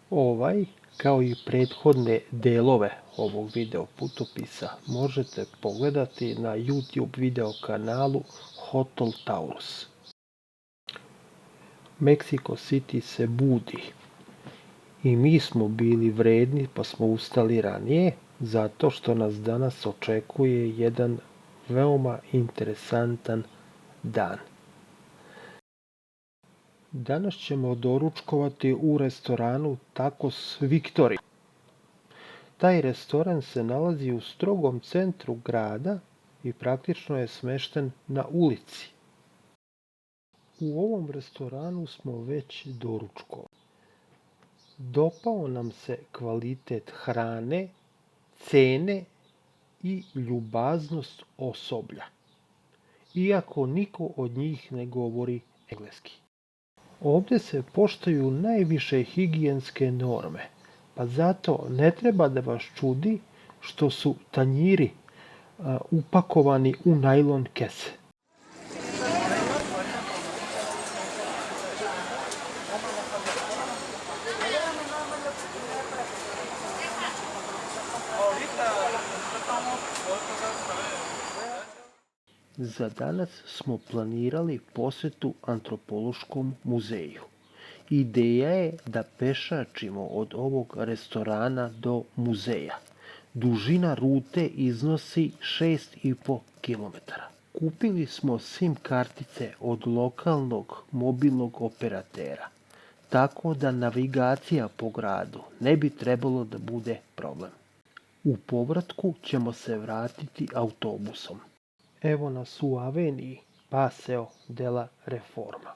Ovaj, kao i prethodne delove ovog video putopisa, možete pogledati na YouTube video kanalu Hotel Taurus. Mexico City se budi i mi smo bili vredni pa smo ustali ranije, zato što nas danas očekuje jedan veoma interesantan dan. Danas ćemo doručkovati u restoranu Tacos Victory. Taj restoran se nalazi u strogom centru grada i praktično je smešten na ulici. U ovom restoranu smo već doručkovali. Dopao nam se kvalitet hrane, cene i ljubaznost osoblja, iako niko od njih ne govori engleski. Ovdje se poštuju najviše higijenske norme, pa zato ne treba da vas čudi što su tanjiri upakovani u najlon kese. Za danas smo planirali posetu antropološkom muzeju. Ideja je da pešačimo od ovog restorana do muzeja. Dužina rute iznosi 6,5 km. Kupili smo SIM kartice od lokalnog mobilnog operatera, tako da navigacija po gradu ne bi trebalo da bude problem. U povratku ćemo se vratiti autobusom. Evo nas u aveniji Paseo de la Reforma.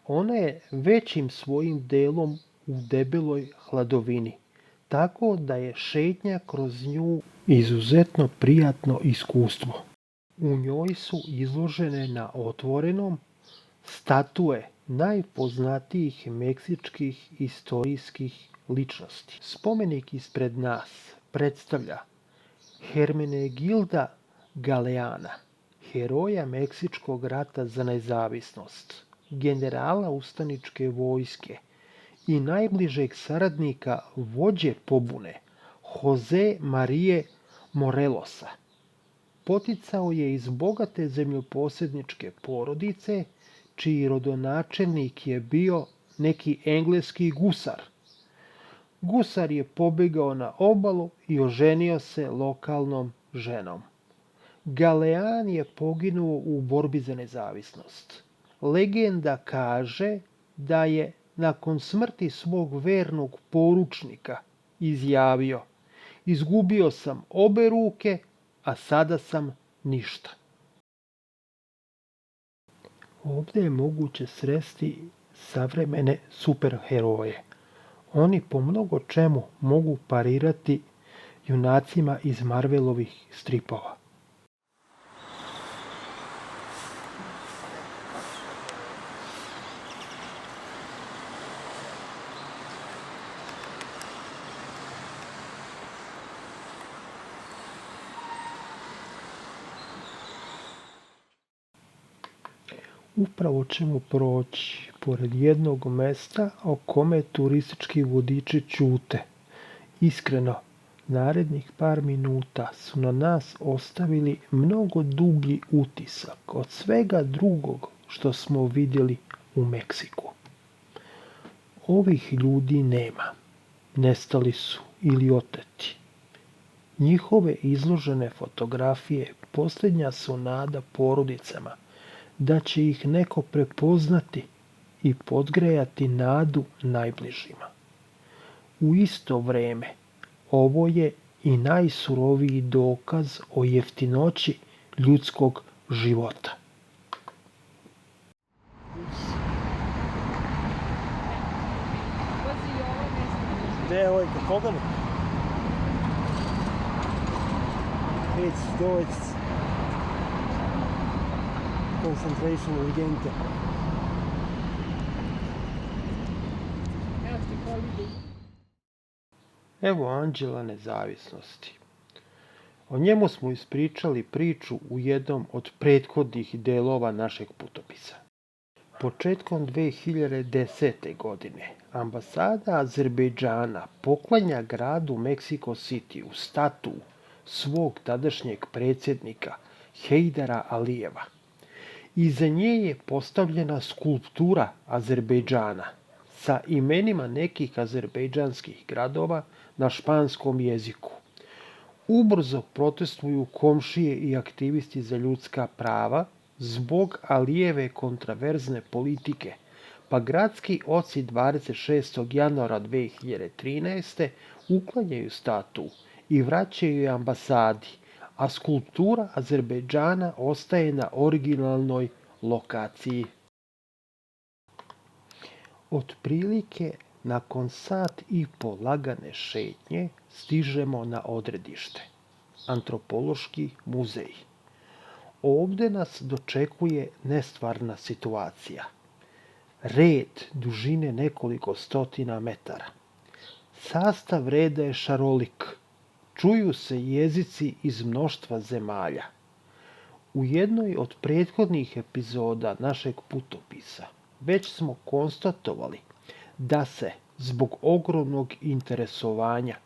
Ona je većim svojim delom u debeloj hladovini, tako da je šetnja kroz nju izuzetno prijatno iskustvo. U njoj su izložene na otvorenom statue najpoznatijih meksičkih istorijskih ličnosti. Spomenik ispred nas predstavlja Hermenegilda Galeana, heroja Meksičkog rata za nezavisnost, generala ustaničke vojske i najbližeg saradnika vođe pobune Jose Marije Morelosa. Poticao je iz bogate zemljoposedničke porodice, čiji rodonačelnik je bio neki engleski gusar. Gusar je pobegao na obalu i oženio se lokalnom ženom. Galean je poginuo u borbi za nezavisnost. Legenda kaže da je nakon smrti svog vernog poručnika izjavio: "Izgubio sam obe ruke, a sada sam ništa." Ovdje je moguće sresti savremene superheroje. Oni po mnogo čemu mogu parirati junacima iz Marvelovih stripova. Upravo ćemo proći pored jednog mesta o kome turistički vodiči ćute. Iskreno, narednih par minuta su na nas ostavili mnogo dublji utisak od svega drugog što smo vidjeli u Meksiku. Ovih ljudi nema. Nestali su ili oteti. Njihove izložene fotografije posljednja su nada porodicama da će ih neko prepoznati i podgrejati nadu najbližima. U isto vreme, ovo je i najsuroviji dokaz o jeftinoći ljudskog života. Gde je ovaj Koganik? Deutsch concentration urgente. Evo Anđela nezavisnosti. O njemu smo ispričali priču u jednom od prethodnih delova našeg putopisa. Početkom 2010. godine ambasada Azerbejdžana poklanja gradu Meksiko City u statu svog tadašnjeg predsjednika Hejdara Alijeva. Iza nje je postavljena skulptura Azerbejdžana sa imenima nekih azerbejdžanskih gradova na španskom jeziku. Ubrzo protestuju komšije i aktivisti za ljudska prava zbog Alijeve kontraverzne politike, pa gradski oci 26. januara 2013. uklanjaju statu i vraćaju je ambasadi, a skulptura Azerbejdžana ostaje na originalnoj lokaciji. Otprilike nakon sat i po lagane šetnje stižemo na odredište, Antropološki muzej. Ovdje nas dočekuje nestvarna situacija. Red dužine nekoliko stotina metara. Sastav reda je šarolik. Čuju se jezici iz mnoštva zemalja. U jednoj od prethodnih epizoda našeg putopisa već smo konstatovali da se zbog ogromnog interesovanja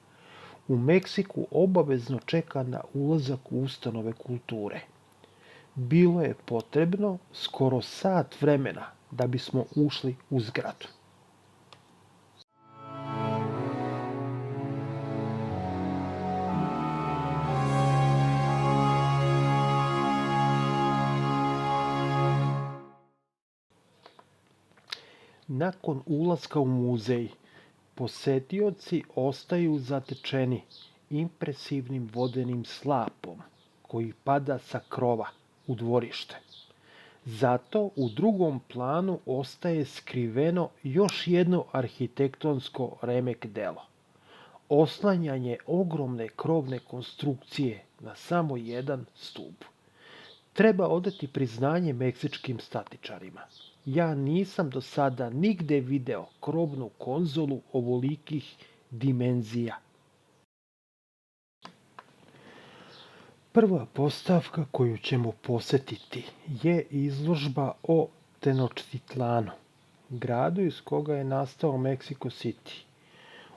u Meksiku obavezno čeka na ulazak u ustanove kulture. Bilo je potrebno skoro sat vremena da bismo ušli u zgradu. Nakon ulaska u muzej, posetioci ostaju zatečeni impresivnim vodenim slapom koji pada sa krova u dvorište. Zato u drugom planu ostaje skriveno još jedno arhitektonsko remek delo. Oslanjanje ogromne krovne konstrukcije na samo jedan stup. Treba odati priznanje meksičkim statičarima. Ja nisam do sada nigde video krovnu konzolu ovolikih dimenzija. Prva postavka koju ćemo posetiti je izložba o Tenochtitlanu, gradu iz koga je nastao Meksiko City.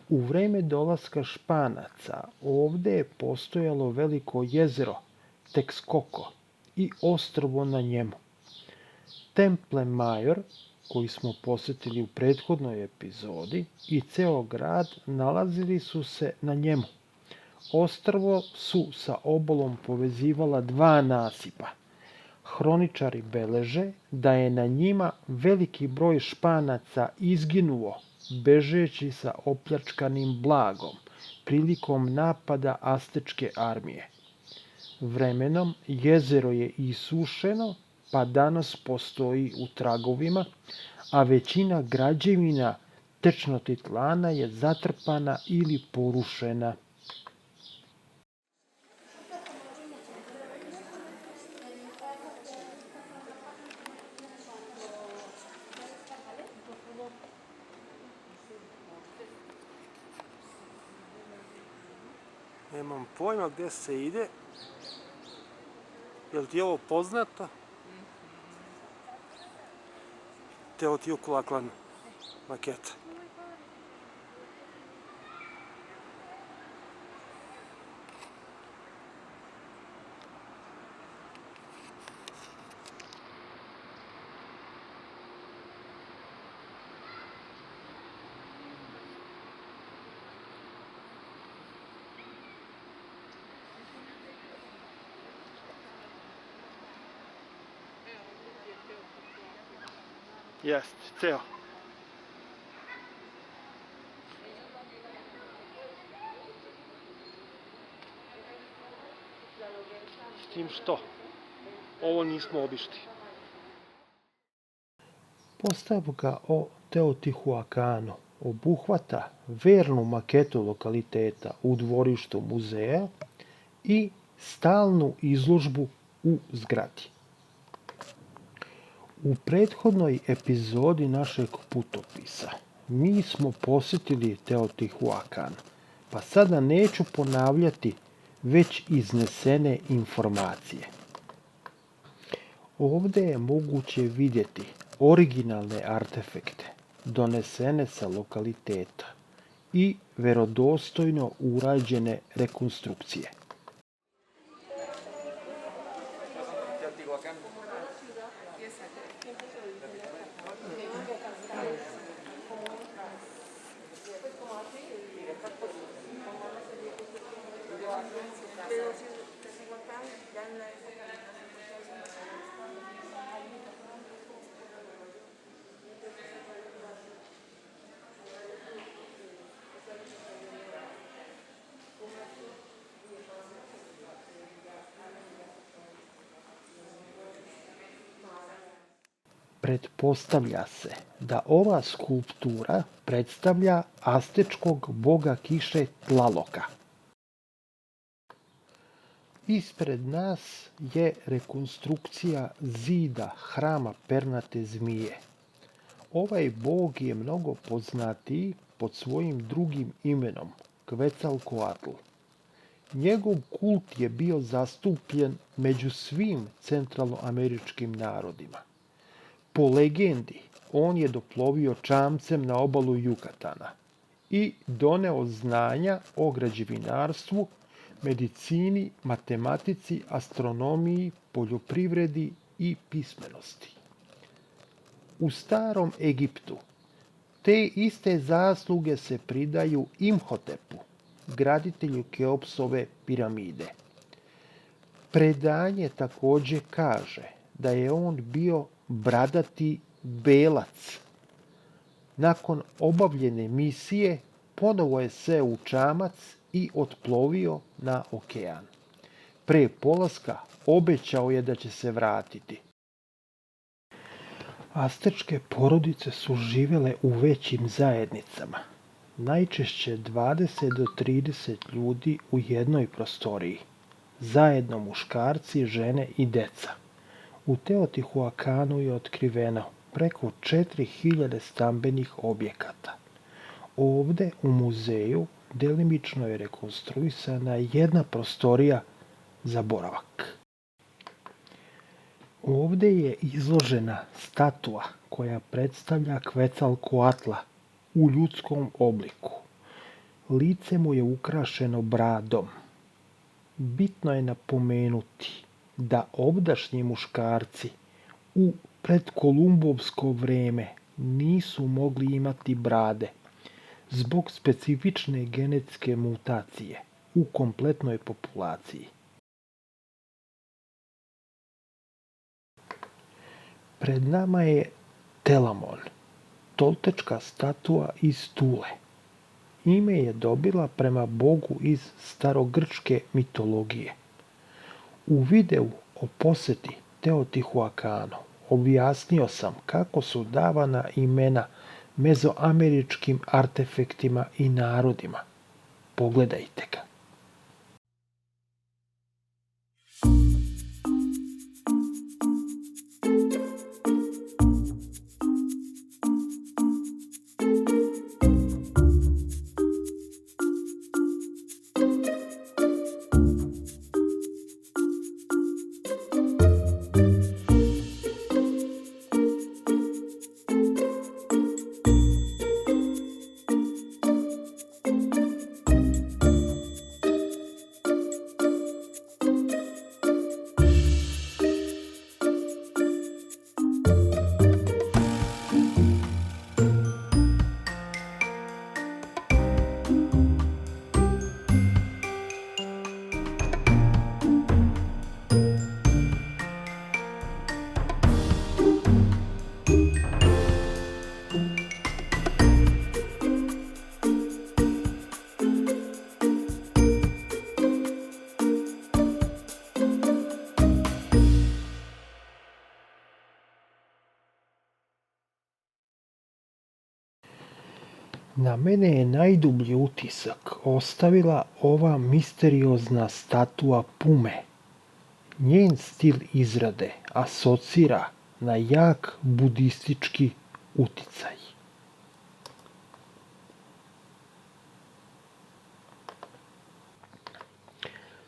U vreme dolaska Španaca ovdje je postojalo veliko jezero Texcoco i ostrvo na njemu. Temple Mayor, koji smo posetili u prethodnoj epizodi, i ceo grad nalazili su se na njemu. Ostrvo su sa obalom povezivala dva nasipa. Hroničari beleže da je na njima veliki broj Španaca izginuo bežeći sa opljačkanim blagom prilikom napada Astečke armije. Vremenom jezero je isušeno, pa danas postoji u tragovima, a većina građevina Tenochtitlana je zatrpana ili porušena. Nemam pojma gdje se ide. Je li ti ovo poznato? Teotihuacan maketa. Jest, ceo. S tim što, ovo nismo obišli. Postavka o Teotihuacanu obuhvata vernu maketu lokaliteta u dvorištu muzeja i stalnu izložbu u zgradi. U prethodnoj epizodi našeg putopisa mi smo posjetili Teotihuacan, pa sada neću ponavljati već iznesene informacije. Ovdje je moguće vidjeti originalne artefakte donesene sa lokaliteta i verodostojno urađene rekonstrukcije. Pretpostavlja se da ova skulptura predstavlja astečkog boga kiše Tlaloka. Ispred nas je rekonstrukcija zida hrama pernate zmije. Ovaj bog je mnogo poznatiji pod svojim drugim imenom, Quetzalcoatl. Njegov kult je bio zastupljen među svim centralnoameričkim narodima. Po legendi, on je doplovio čamcem na obalu Jukatana i doneo znanja o građevinarstvu, medicini, matematici, astronomiji, poljoprivredi i pismenosti. U starom Egiptu te iste zasluge se pridaju Imhotepu, graditelju Keopsove piramide. Predanje također kaže da je on bio bradati belac. Nakon obavljene misije ponovo je seo u čamac i otplovio na okean. Pre polaska obećao je da će se vratiti. Astečke porodice su živjele u većim zajednicama, najčešće 20 do 30 ljudi u jednoj prostoriji, zajedno muškarci, žene i deca. U Teotihuacanu je otkriveno preko 4000 stambenih objekata. Ovde u muzeju delimično je rekonstruisana jedna prostorija za boravak. Ovde je izložena statua koja predstavlja Quetzalcoatla u ljudskom obliku. Lice mu je ukrašeno bradom. Bitno je napomenuti da ovdašnji muškarci u predkolumbovsko vreme nisu mogli imati brade zbog specifične genetske mutacije u kompletnoj populaciji. Pred nama je Telamon, toltečka statua iz Tule. Ime je dobila prema bogu iz starogrčke mitologije. U videu o poseti Teotihuacanu objasnio sam kako su davana imena mezoameričkim artefaktima i narodima. Pogledajte ga. Na mene je najdublji utisak ostavila ova misteriozna statua Pume. Njen stil izrade asocira na jak budistički uticaj.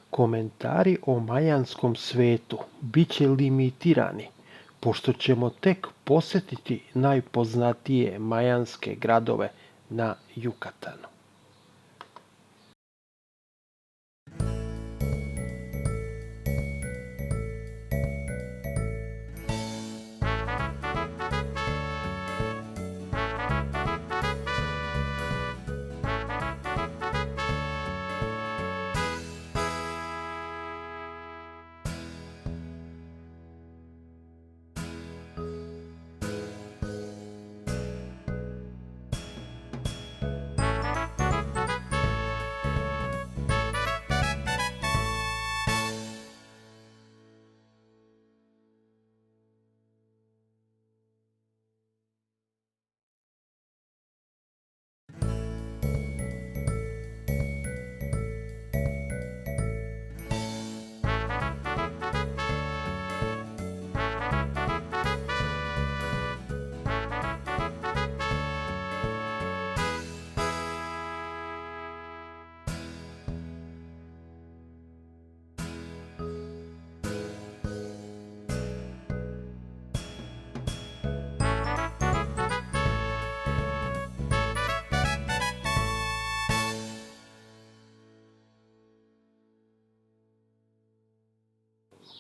Komentari o majanskom svetu bit će limitirani pošto ćemo tek posjetiti najpoznatije majanske gradove na Jukatanu.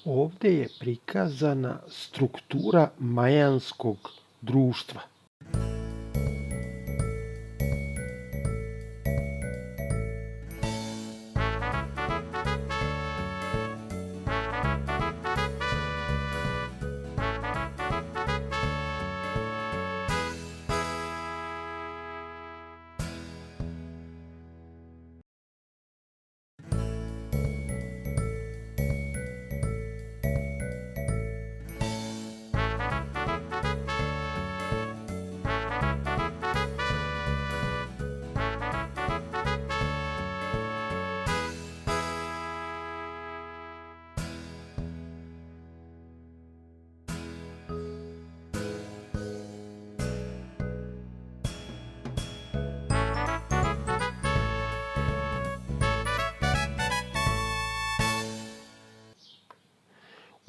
Ovdje je prikazana struktura majanskog društva.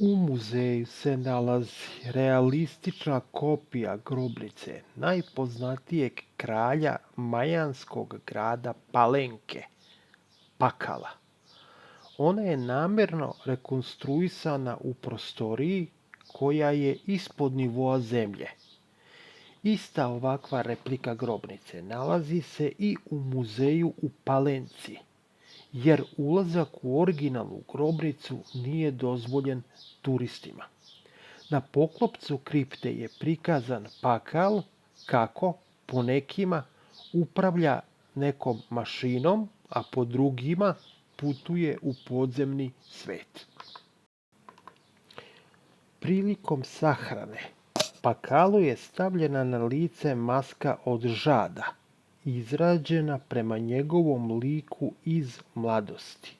U muzeju se nalazi realistična kopija grobnice najpoznatijeg kralja majanskog grada Palenke, Pakala. Ona je namjerno rekonstruisana u prostoriji koja je ispod nivoa zemlje. Ista ovakva replika grobnice nalazi se i u muzeju u Palenci, jer ulazak u originalnu grobnicu nije dozvoljen turistima. Na poklopcu kripte je prikazan Pakal kako po nekima upravlja nekom mašinom, a po drugima putuje u podzemni svet. Prilikom sahrane Pakalu je stavljena na lice maska od žada, izrađena prema njegovom liku iz mladosti.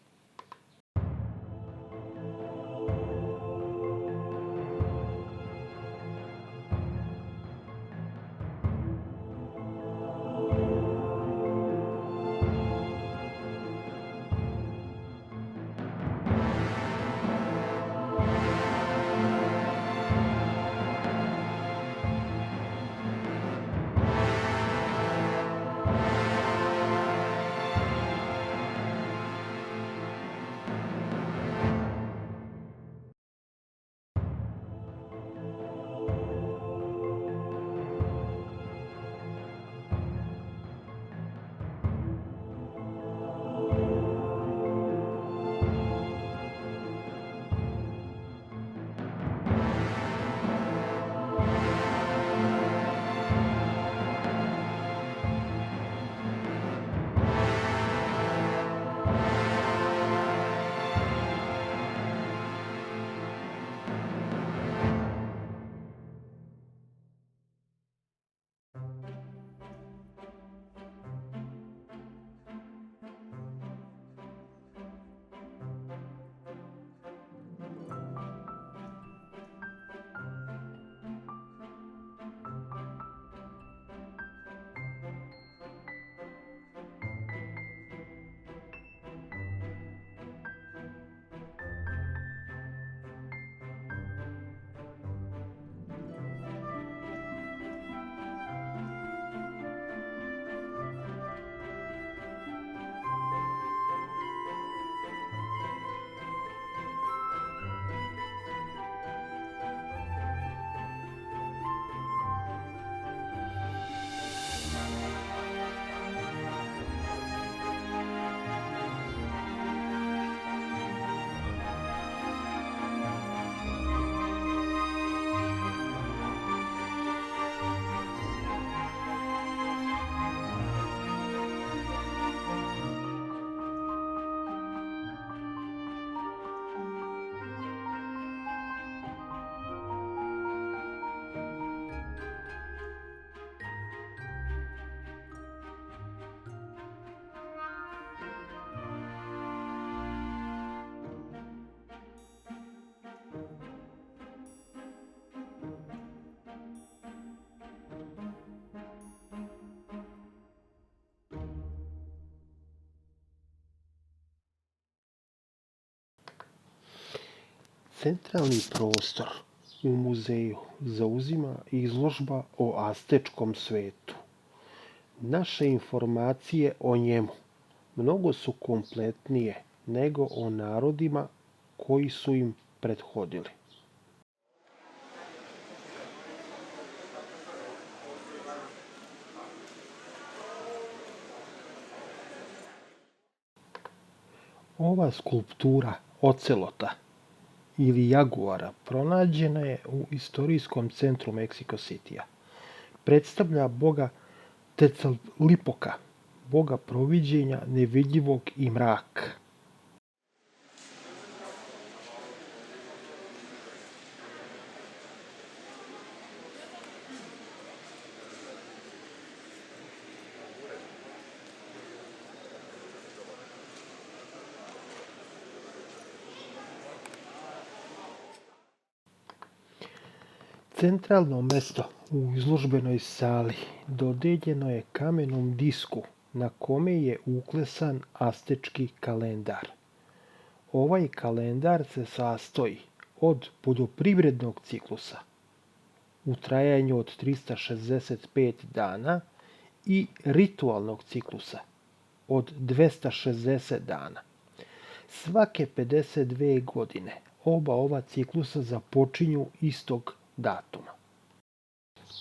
Centralni prostor u muzeju zauzima izložba o astečkom svetu. Naše informacije o njemu mnogo su kompletnije nego o narodima koji su im prethodili. Ova skulptura ocelota ili jaguara pronađena je u istorijskom centru Meksiko Citya. Predstavlja boga Tecalipoca, boga proviđenja, nevidljivog i mraka. Centralno mesto u izložbenoj sali dodeljeno je kamenom disku na kome je uklesan astečki kalendar. Ovaj kalendar se sastoji od poljoprivrednog ciklusa u trajanju od 365 dana i ritualnog ciklusa od 260 dana. Svake 52 godine oba ova ciklusa započinju istog datuma.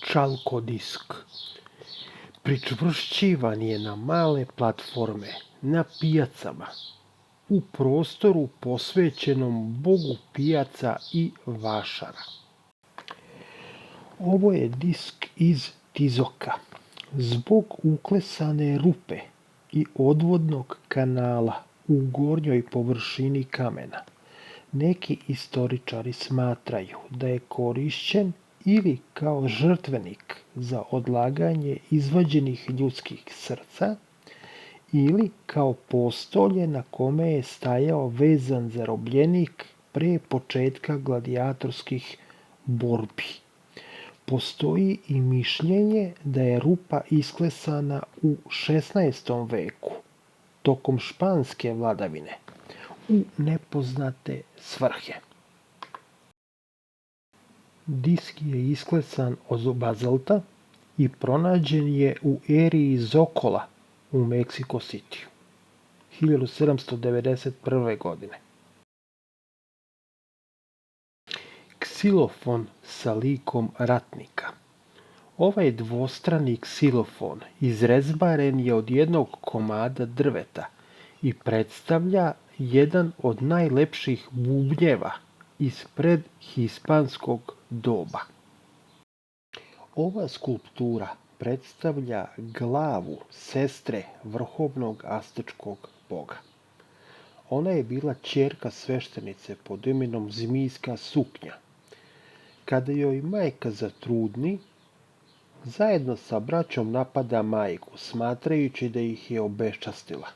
Čalkodisk pričvršćivan je na male platforme, na pijacama, u prostoru posvećenom bogu pijaca i vašara. Ovo je disk iz Tizoka. Zbog uklesane rupe i odvodnog kanala u gornjoj površini kamena, neki istoričari smatraju da je korišćen ili kao žrtvenik za odlaganje izvađenih ljudskih srca ili kao postolje na kome je stajao vezan zarobljenik pre početka gladijatorskih borbi. Postoji i mišljenje da je rupa isklesana u 16. veku, tokom španske vladavine, u nepoznate svrhe. Disk je isklesan od bazalta i pronađen je u eriji Zokola u Meksiko Cityu 1791. godine. Ksilofon sa likom ratnika. Ovaj dvostrani ksilofon izrezbaren je od jednog komada drveta i predstavlja jedan od najlepših bubnjeva iz predhispanskog doba. Ova skulptura predstavlja glavu sestre vrhovnog astečkog boga. Ona je bila ćerka sveštenice pod imenom Zmijska suknja. Kada joj majka zatrudni, zajedno sa braćom napada majku, smatrajući da ih je obeščastila.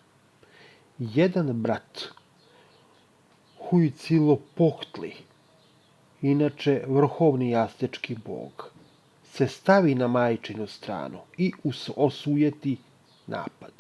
Jedan brat, Huitzilopochtli, inače vrhovni astečki bog, se stavi na majčinu stranu i osujeti napad.